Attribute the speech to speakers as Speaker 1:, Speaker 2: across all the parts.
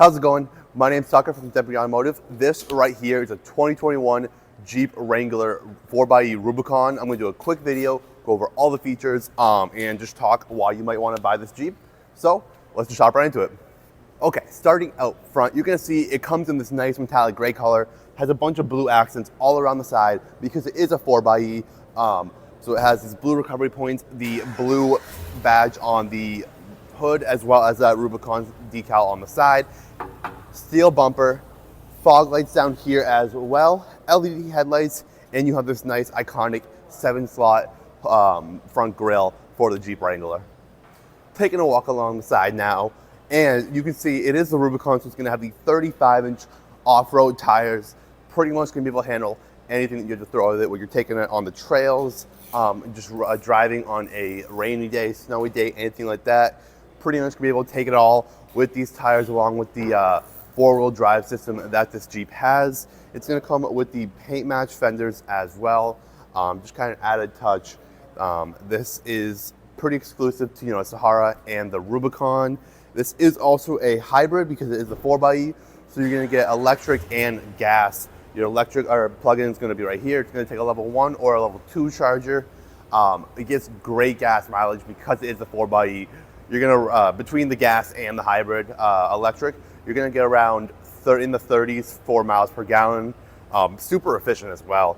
Speaker 1: How's it going? My name's Tucker from Automotive. This right here is a 2021 Jeep Wrangler 4xe Rubicon. I'm going to do a quick video, go over all the features, and just talk why you might want to buy this Jeep. So let's just hop right into it. Okay, starting out front, you're going to see it comes in this nice metallic gray color, has a bunch of blue accents all around the side because it is a 4xe. So it has these blue recovery points, the blue badge on the hood, as well as that Rubicon decal on the side. Steel bumper, fog lights down here as well, LED headlights, and you have this nice iconic 7-slot front grille for the Jeep Wrangler. Taking a walk along the side now, and you can see it is the Rubicon, so it's going to have the 35-inch off-road tires. Pretty much going to be able to handle anything that you have to throw with it when you're taking it on the trails, just driving on a rainy day, snowy day, anything like that. Pretty much going to be able to take it all with these tires, along with the four-wheel drive system that this Jeep has. It's going to come with the paint match fenders as well, just kind of added touch. This is pretty exclusive to Sahara and the Rubicon. This is also a hybrid because it is a 4xe, so you're going to get electric and gas. Your electric or plug-in is going to be right here. It's going to take a level 1 or a level 2 charger. It gets great gas mileage because it is a 4xe. You're going to, between the gas and the hybrid electric, you're going to get around in the 30s, 4 miles per gallon. Super efficient as well.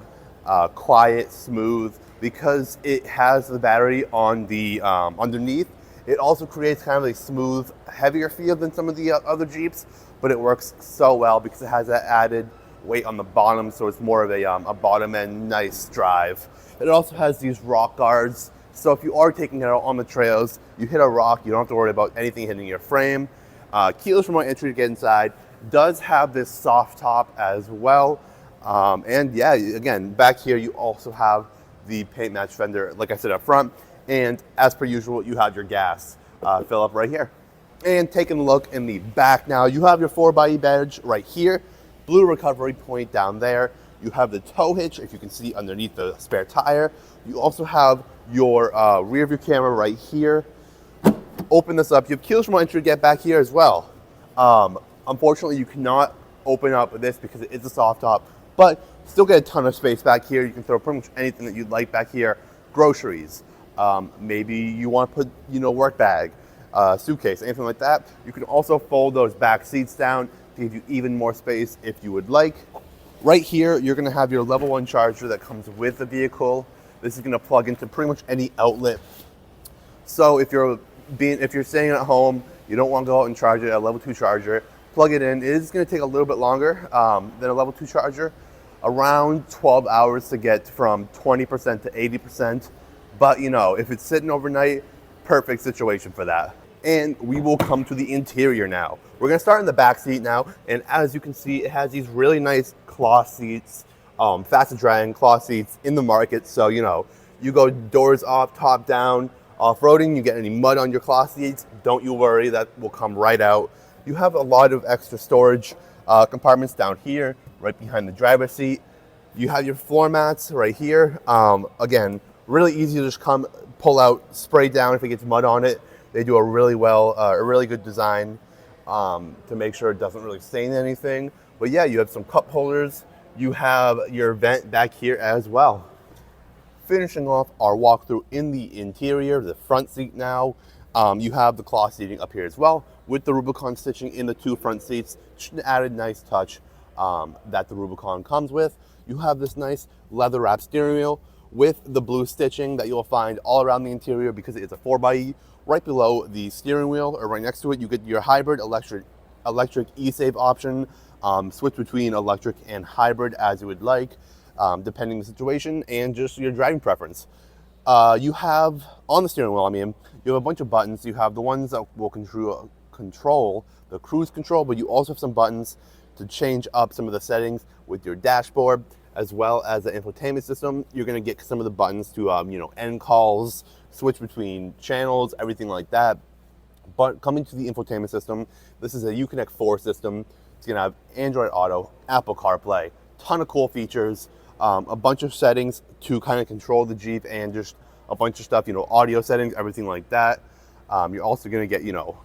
Speaker 1: Quiet, smooth, because it has the battery on the underneath. It also creates kind of a smooth, heavier feel than some of the other Jeeps, but it works so well because it has that added weight on the bottom, so it's more of a bottom end nice drive. It also has these rock guards, so if you are taking it out on the trails, you hit a rock, you don't have to worry about anything hitting your frame. Keyless remote entry to get inside. Does have this soft top as well, and yeah, again, back here you also have the paint match fender, like I said, up front, and as per usual, you have your gas fill up right here. And taking a look in the back now, you have your 4xe badge right here. Blue recovery point down there. You have the tow hitch, if you can see underneath the spare tire. You also have your rear view camera right here. Open this up. You have keyless remote entry to get back here as well. Unfortunately, you cannot open up this because it is a soft top, but still get a ton of space back here. You can throw pretty much anything that you'd like back here. Groceries. Maybe you want to put, work bag, suitcase, anything like that. You can also fold those back seats down to give you even more space if you would like. Right here, you're going to have your level 1 charger that comes with the vehicle. This is going to plug into pretty much any outlet. So if you're staying at home, you don't want to go out and charge it at a level 2 charger, plug it in. It is going to take a little bit longer than a level 2 charger, around 12 hours to get from 20% to 80%. But if it's sitting overnight, perfect situation for that. And we will come to the interior now. We're going to start in the back seat now, and as you can see, it has these really nice cloth seats, fast drying cloth seats in the market. So you go doors off, top down, off-roading, you get any mud on your cloth seats, don't you worry, that will come right out. You have a lot of extra storage compartments down here, right behind the driver's seat. You have your floor mats right here. Again, really easy to just pull out, spray down if it gets mud on it. They do a really good design to make sure it doesn't really stain anything. But yeah, you have some cup holders. You have your vent back here as well. Finishing off our walkthrough in the interior, the front seat now, you have the cloth seating up here as well, with the Rubicon stitching in the 2 front seats. Just an added nice touch that the Rubicon comes with. You have this nice leather wrap steering wheel with the blue stitching that you'll find all around the interior because it's a 4xe. Right below the steering wheel, or right next to it, you get your hybrid electric e-save option. Switch between electric and hybrid as you would like, depending on the situation and just your driving preference. You have, on the steering wheel, you have a bunch of buttons. You have the ones that will control the cruise control, but you also have some buttons to change up some of the settings with your dashboard, as well as the infotainment system. You're going to get some of the buttons to, end calls, switch between channels, everything like that. But coming to the infotainment system, this is a Uconnect 4 system. It's going to have Android Auto, Apple CarPlay, ton of cool features, a bunch of settings to kind of control the Jeep, and just a bunch of stuff, audio settings, everything like that. You're also going to get,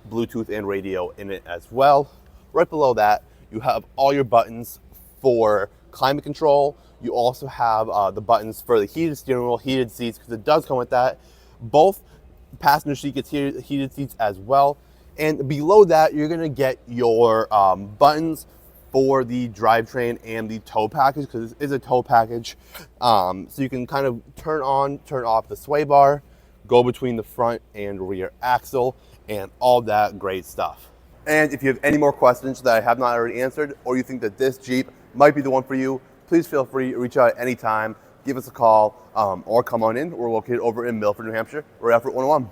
Speaker 1: Bluetooth and radio in it as well. Right below that, you have all your buttons for climate control. You also have the buttons for the heated steering wheel, heated seats, because it does come with that. Both passenger seat gets heated seats as well. And below that, you're gonna get your buttons for the drivetrain and the tow package, because it is a tow package. So you can kind of turn on, turn off the sway bar, go between the front and rear axle, and all that great stuff. And if you have any more questions that I have not already answered, or you think that this Jeep might be the one for you, please feel free to reach out at any time, give us a call, or come on in. We're located over in Milford, New Hampshire. We're at Effort 101.